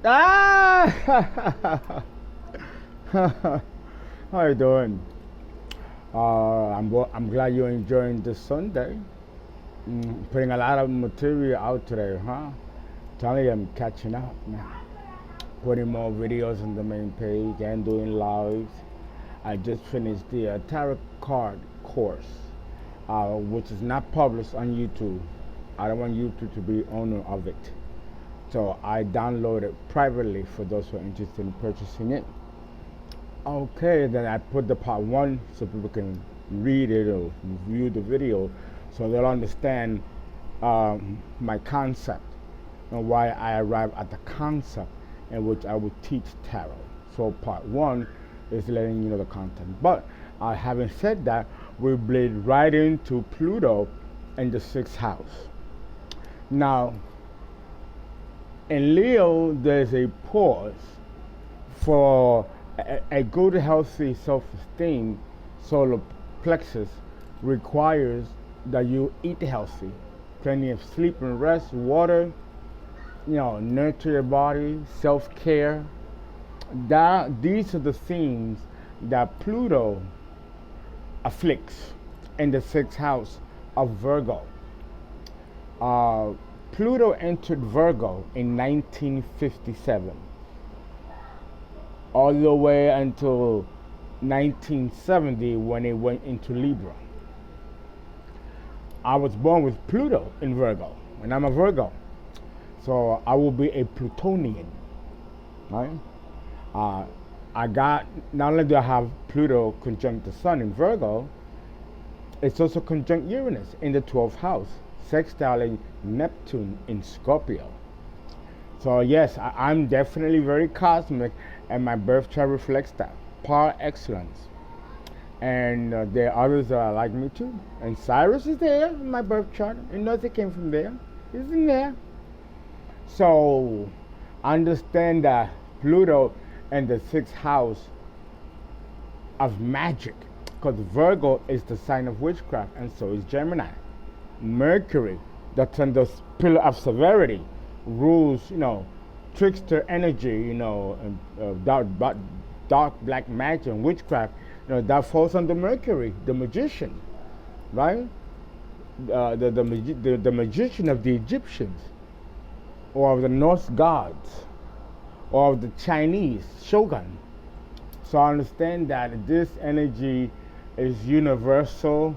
Ah! How you doing? I'm glad you're enjoying this Sunday. Putting a lot of material out today, huh? Telling you I'm catching up now. Putting more videos on the main page and doing lives. I just finished the tarot card course, which is not published on YouTube. I don't want YouTube to be owner of it. So I downloaded privately for those who are interested in purchasing it. Okay, then I put the part one so people can read it or view the video so they'll understand my concept and why I arrived at the concept in which I would teach tarot. So part one is letting you know the content. But having said that, we bleed right into Pluto in the 6th house. Now, in Leo, there's a pause for a good, healthy self-esteem. Solar plexus requires that you eat healthy, plenty of sleep and rest, water, nurture your body, self-care. These are the themes that Pluto afflicts in the 6th house of Virgo. Pluto entered Virgo in 1957, all the way until 1970 when it went into Libra. I was born with Pluto in Virgo, and I'm a Virgo, so I will be a Plutonian, right? I got, not only do I have Pluto conjunct the Sun in Virgo, it's also conjunct Uranus in the 12th house, sextiling Neptune in Scorpio. So yes, I'm definitely very cosmic, and my birth chart reflects that, par excellence. And there are others that are like me too. And Cyrus is there in my birth chart. You know it came from there. He's in there. So understand that Pluto in the 6th house of magic, because Virgo is the sign of witchcraft, and so is Gemini. Mercury, that's on the pillar of severity, rules, trickster energy, dark black magic and witchcraft. That falls under Mercury, the magician, right? The magician of the Egyptians, or of the Norse gods, or of the Chinese shogun. So I understand that this energy is universal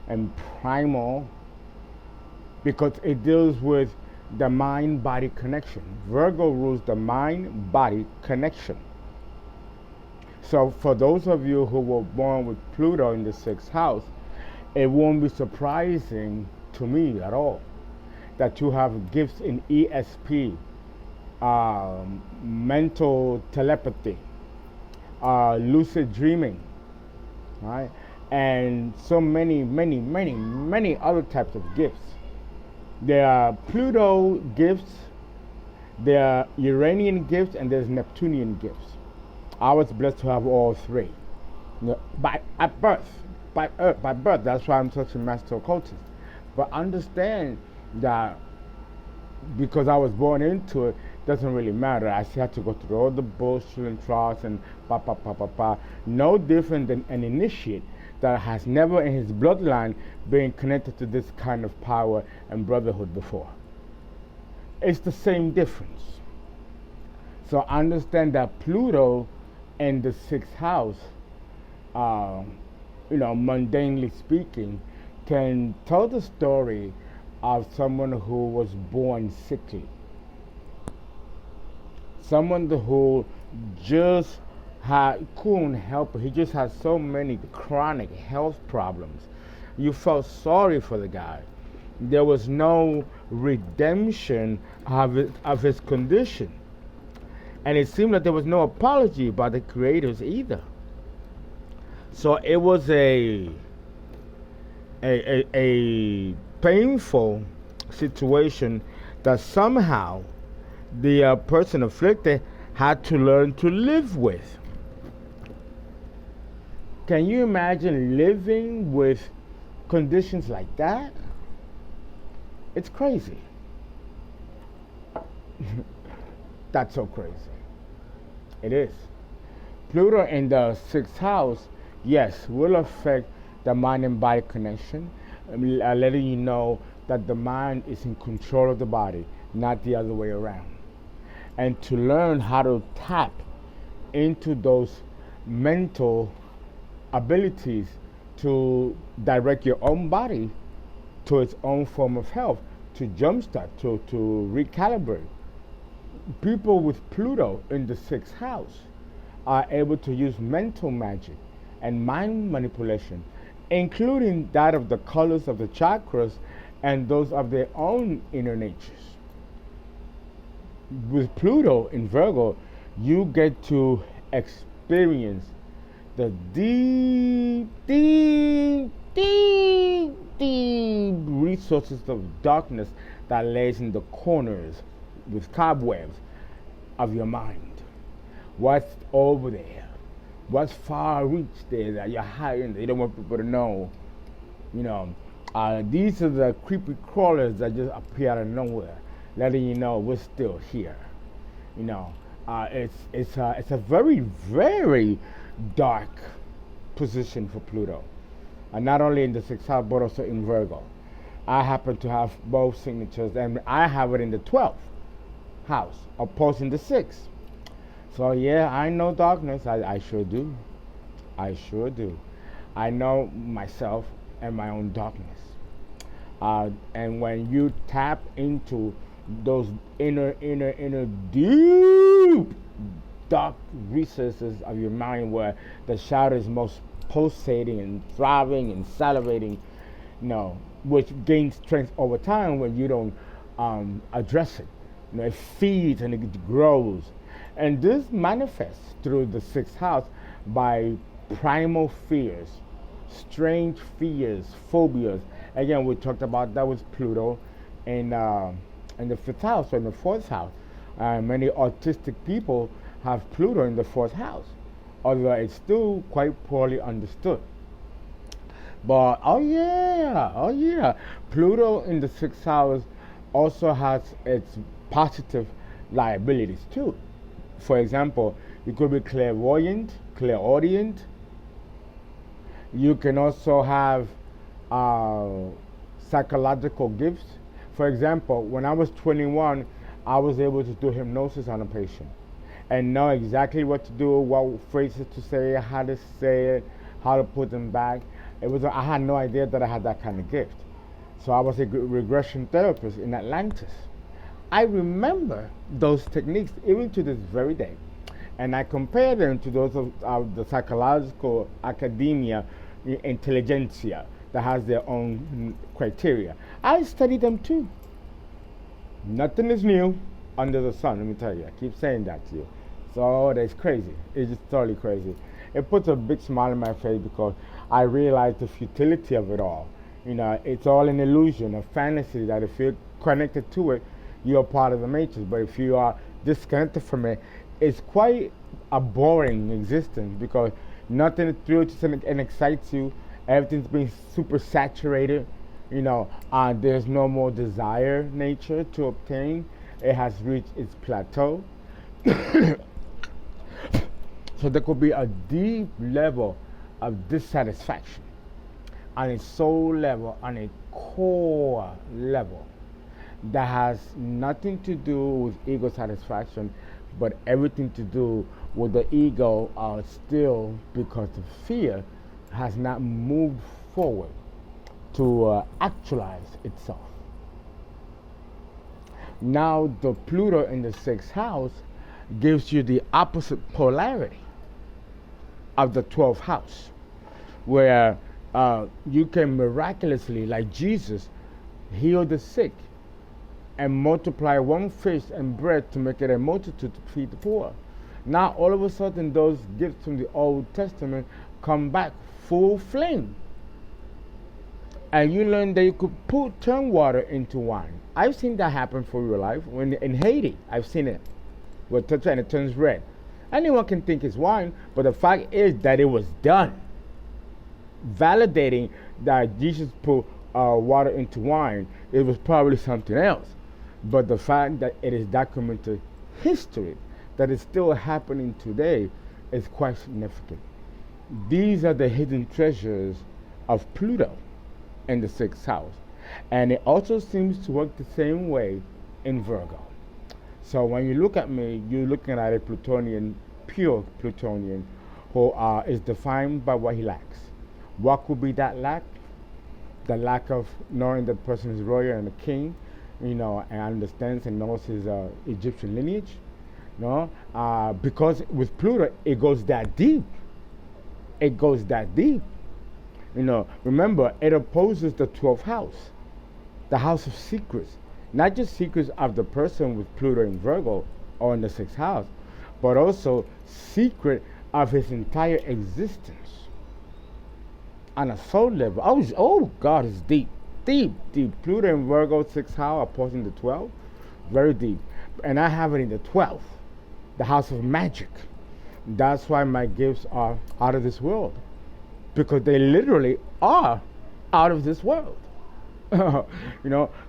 and primal because it deals with the mind-body connection. Virgo rules the mind-body connection. So for those of you who were born with Pluto in the 6th house, it won't be surprising to me at all that you have gifts in ESP, mental telepathy, lucid dreaming, right? And so many other types of gifts. There are Pluto gifts, there are Uranian gifts, and there's Neptunian gifts. I was blessed to have all three. By birth. That's why I'm such a master occultist. But understand that because I was born into it, doesn't really matter. I still have to go through all the bullshit and trials and no different than an initiate that has never in his bloodline been connected to this kind of power and brotherhood before. It's the same difference. So understand that Pluto in the 6th house, mundanely speaking, can tell the story of someone who was born sickly. Someone who just couldn't help it. He just had so many chronic health problems. You felt sorry for the guy. There was no redemption of his condition. And it seemed like there was no apology by the creators either. So it was a painful situation that somehow the person afflicted had to learn to live with. Can you imagine living with conditions like that? It's crazy. That's so crazy. It is. Pluto in the sixth house, yes, will affect the mind and body connection, letting you know that the mind is in control of the body, not the other way around. And to learn how to tap into those mental abilities to direct your own body to its own form of health, to jumpstart, to recalibrate. People with Pluto in the sixth house are able to use mental magic and mind manipulation, including that of the colors of the chakras and those of their own inner natures. With Pluto in Virgo, you get to experience the deep resources of darkness that lays in the corners with cobwebs of your mind. What's over there? What's far reach there that you're hiding that you don't want people to know? You know, these are the creepy crawlers that just appear out of nowhere, letting you know we're still here. You know, it's a very, very dark position for Pluto, and not only in the sixth house but also in Virgo. I happen to have both signatures, and I have it in the 12th house, opposing the 6th. So yeah, I know darkness. I sure do. I sure do. I know myself and my own darkness. And when you tap into those inner, deep, dark recesses of your mind where the shadow is most pulsating and throbbing and salivating, you know, which gains strength over time when you don't address it. You know, it feeds and it grows. And this manifests through the sixth house by primal fears, strange fears, phobias. Again, we talked about that with Pluto in the fifth house or in the fourth house. Many autistic people have Pluto in the fourth house, although it's still quite poorly understood. But oh yeah, Pluto in the sixth house also has its positive liabilities too. For example, you could be clairvoyant, clairaudient. You can also have psychological gifts. For example, when I was 21, I was able to do hypnosis on a patient and know exactly what to do, what phrases to say, how to say it, how to put them back. I had no idea that I had that kind of gift. So I was a regression therapist in Atlantis. I remember those techniques even to this very day. And I compare them to those of the psychological academia, intelligentsia, that has their own criteria. I study them too. Nothing is new under the sun, let me tell you. I keep saying that to you. So that's crazy. It's just totally crazy. It puts a big smile on my face because I realize the futility of it all. You know, it's all an illusion, a fantasy that if you're connected to it, you're part of the matrix. But if you are disconnected from it, it's quite a boring existence because nothing thrills and excites you. Everything's being super saturated. You know, there's no more desire nature to obtain. It has reached its plateau. So there could be a deep level of dissatisfaction on a soul level, on a core level, that has nothing to do with ego satisfaction, but everything to do with the ego still, because the fear has not moved forward to actualize itself. Now the Pluto in the sixth house gives you the opposite polarity of the 12th house, where you can miraculously, like Jesus, heal the sick and multiply one fish and bread to make it a multitude to feed the poor. Now all of a sudden those gifts from the Old Testament come back full flame. And you learn that you could turn water into wine. I've seen that happen for real life. When in Haiti, I've seen it. With touch and it turns red. Anyone can think it's wine, but the fact is that it was done. Validating that Jesus put water into wine, it was probably something else. But the fact that it is documented history that is still happening today is quite significant. These are the hidden treasures of Pluto in the sixth house. And it also seems to work the same way in Virgo. So when you look at me, you're looking at a Plutonian, pure Plutonian, who is defined by what he lacks. What could be that lack? The lack of knowing that the person is royal and a king, and understands and knows his Egyptian lineage. Because with Pluto, it goes that deep. It goes that deep. Remember, it opposes the 12th house, the house of secrets. Not just secrets of the person with Pluto in Virgo or in the sixth house, but also secret of his entire existence on a soul level. Oh God, it's deep, deep, deep. Pluto in Virgo, sixth house, opposing the 12th, very deep. And I have it in the 12th, the house of magic. That's why my gifts are out of this world, because they literally are out of this world.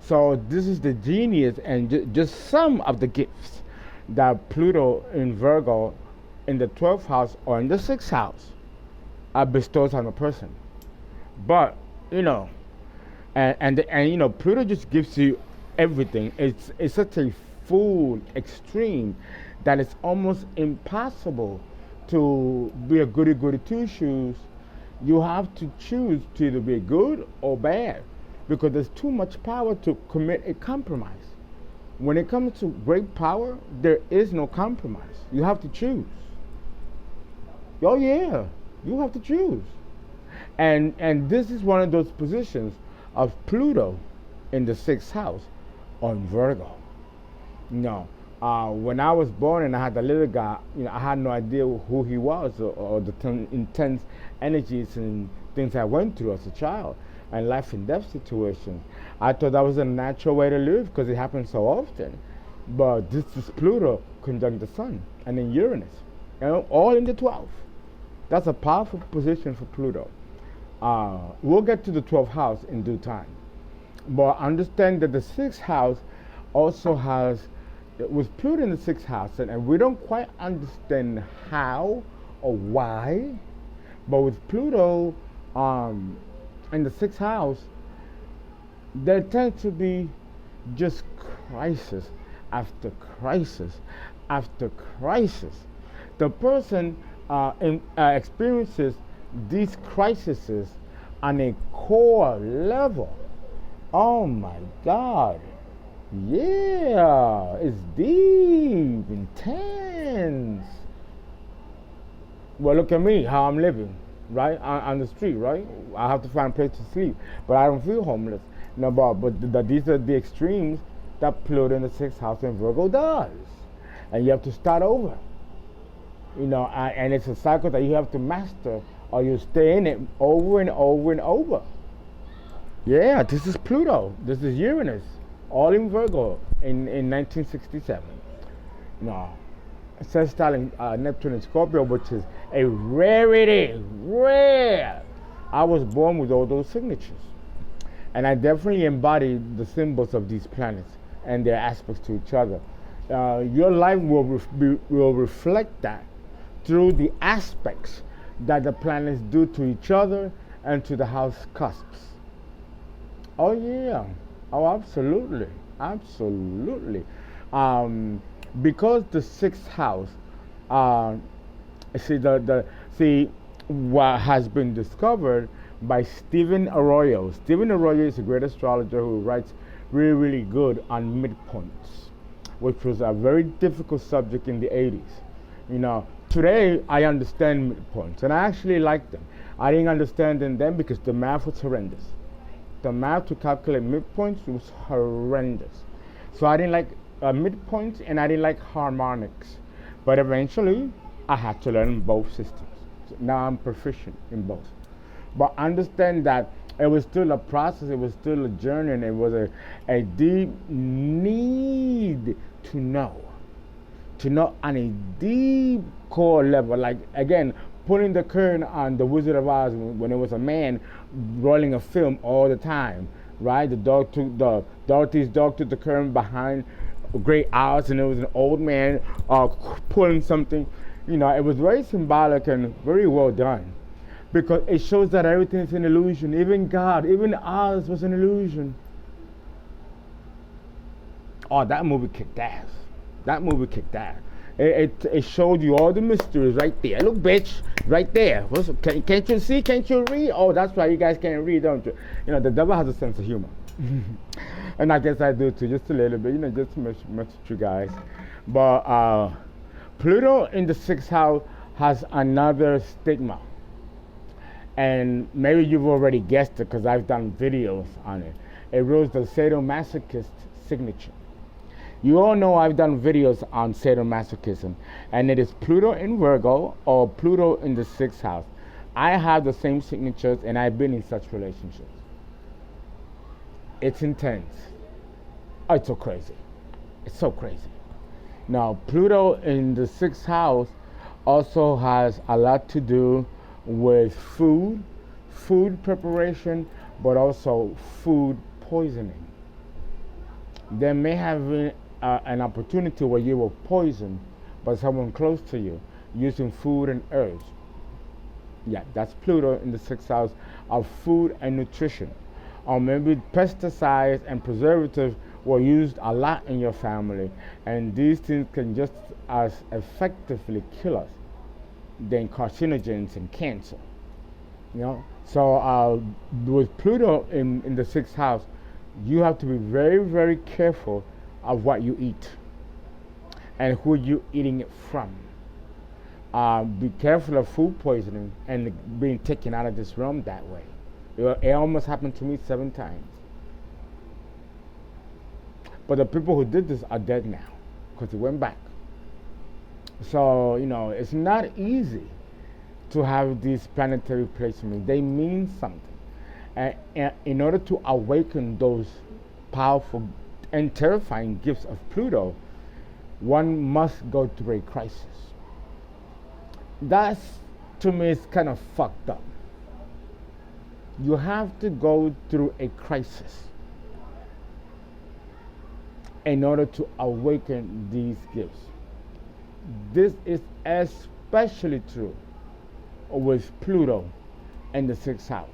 So this is the genius and just some of the gifts that Pluto in Virgo in the 12th house or in the 6th house bestows on a person. But Pluto just gives you everything. It's such a full extreme that it's almost impossible to be a goody two shoes. You have to choose to either be good or bad, because there's too much power to commit a compromise. When it comes to great power, there is no compromise. You have to choose. Oh yeah, you have to choose. And this is one of those positions of Pluto in the 6th house on Virgo. When I was born and I had the little guy, I had no idea who he was or the intense energies and things I went through as a child and life and death situations. I thought that was a natural way to live because it happens so often. But this is Pluto conjunct the Sun and then Uranus, all in the 12th. That's a powerful position for Pluto. We'll get to the 12th house in due time. But understand that the 6th house also has, with Pluto in the 6th house, and we don't quite understand how or why, but with Pluto in the 6th house, there tends to be just crisis after crisis after crisis. The person experiences these crises on a core level. Oh my God. Yeah, it's deep, intense. Well, look at me, how I'm living, right? On the street, right? I have to find a place to sleep, but I don't feel homeless. No, but these are the extremes that Pluto in the 6th house in Virgo does. And you have to start over. And it's a cycle that you have to master, or you stay in it over and over and over. Yeah, this is Pluto. This is Uranus, all in Virgo in 1967. Celestial Neptune in Scorpio, which is a rarity, rare. I was born with all those signatures. And I definitely embody the symbols of these planets and their aspects to each other. Your life will reflect that through the aspects that the planets do to each other and to the house cusps. Oh yeah, oh absolutely, absolutely. Because the 6th house, see what has been discovered by Stephen Arroyo. Stephen Arroyo is a great astrologer who writes really, really good on midpoints, which was a very difficult subject in the 80s. Today I understand midpoints, and I actually like them. I didn't understand them then because the math was horrendous. The math to calculate midpoints was horrendous. So I didn't like midpoints, and I didn't like harmonics. But eventually, I had to learn both systems. So now I'm proficient in both. But understand that it was still a process, it was still a journey, and it was a deep need to know on a deep core level. Like, again, putting the curtain on The Wizard of Oz when it was a man rolling a film all the time, right? Dorothy's dog took the curtain behind great hours, and it was an old man pulling something. It was very symbolic and very well done, because it shows that everything is an illusion. Even God, even ours was an illusion. Oh, that movie kicked ass. That movie kicked ass. It showed you all the mysteries right there. Look, bitch, right there. Can't you see? Can't you read? Oh, that's why you guys can't read, don't you? The devil has a sense of humor. And I guess I do too, just a little bit, just to mess with you guys. But Pluto in the 6th house has another stigma. And maybe you've already guessed it because I've done videos on it. It rules the sadomasochist signature. You all know I've done videos on sadomasochism, and it is Pluto in Virgo or Pluto in the 6th house. I have the same signatures, and I've been in such relationships. It's intense. Oh, it's so crazy. It's so crazy. Now, Pluto in the 6th house also has a lot to do with food preparation, but also food poisoning. There may have been an opportunity where you were poisoned by someone close to you using food and herbs. Yeah, that's Pluto in the 6th house of food and nutrition. Or maybe pesticides and preservatives were used a lot in your family, and these things can just as effectively kill us than carcinogens and cancer. So with Pluto in the 6th house, you have to be very, very careful of what you eat and who you're eating it from. Be careful of food poisoning and being taken out of this realm that way. It almost happened to me 7 times. But the people who did this are dead now because it went back. So, it's not easy to have these planetary placements. They mean something. And in order to awaken those powerful and terrifying gifts of Pluto, one must go through a crisis. That's, to me, is kind of fucked up. You have to go through a crisis in order to awaken these gifts. This is especially true with Pluto in the 6th house.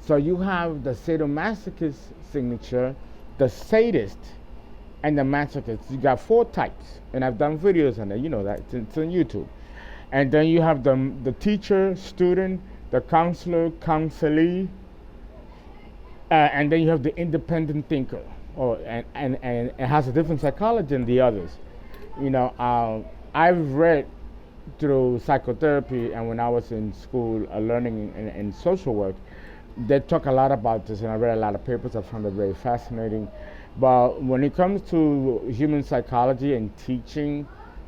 So you have the sadomasochist signature, the sadist, and the masochist. You got 4 types, and I've done videos on that. You know that, it's on YouTube. And then you have the teacher, student, the counselor, counselee, and then you have the independent thinker, and it has a different psychology than the others. I've read through psychotherapy, and when I was in school learning in social work, they talk a lot about this, and I read a lot of papers. I found it very fascinating. But when it comes to human psychology and teaching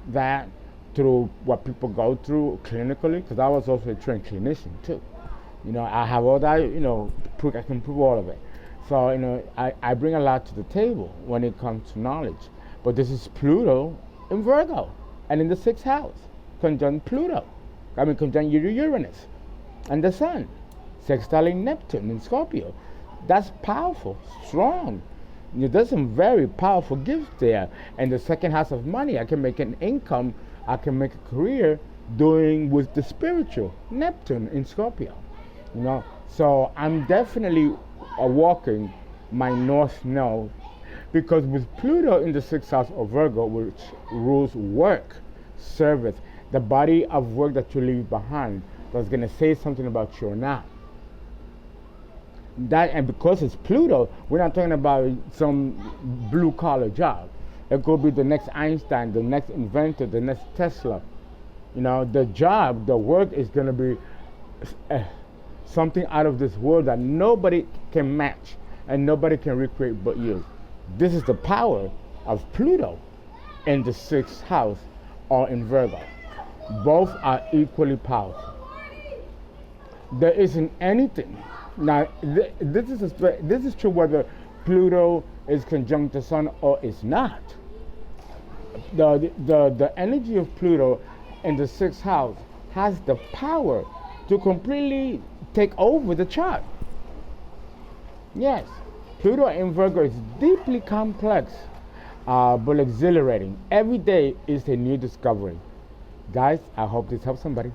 that through what people go through clinically, because I was also a trained clinician too. I have all that, I can prove all of it. So, I bring a lot to the table when it comes to knowledge. But this is Pluto in Virgo and in the 6th house, conjunct Pluto. Conjunct Uranus and the Sun, sextiling Neptune in Scorpio. That's powerful, strong. There's some very powerful gifts there. And the 2nd house of money, I can make an income, I can make a career doing with the spiritual, Neptune in Scorpio. So I'm definitely walking my North Node, because with Pluto in the 6th house of Virgo, which rules work, service, the body of work that you leave behind, that's going to say something about you or not. And because it's Pluto, we're not talking about some blue collar job. It could be the next Einstein, the next inventor, the next Tesla. The job, the work is going to be something out of this world that nobody can match and nobody can recreate but you. This is the power of Pluto in the 6th house or in Virgo. Both are equally powerful. There isn't anything. Now, this is true whether Pluto is conjunct the Sun or is not. The energy of Pluto in the 6th house has the power to completely take over the chart. Yes, Pluto in Virgo is deeply complex. but exhilarating. Every day is a new discovery. Guys, I hope this helps somebody.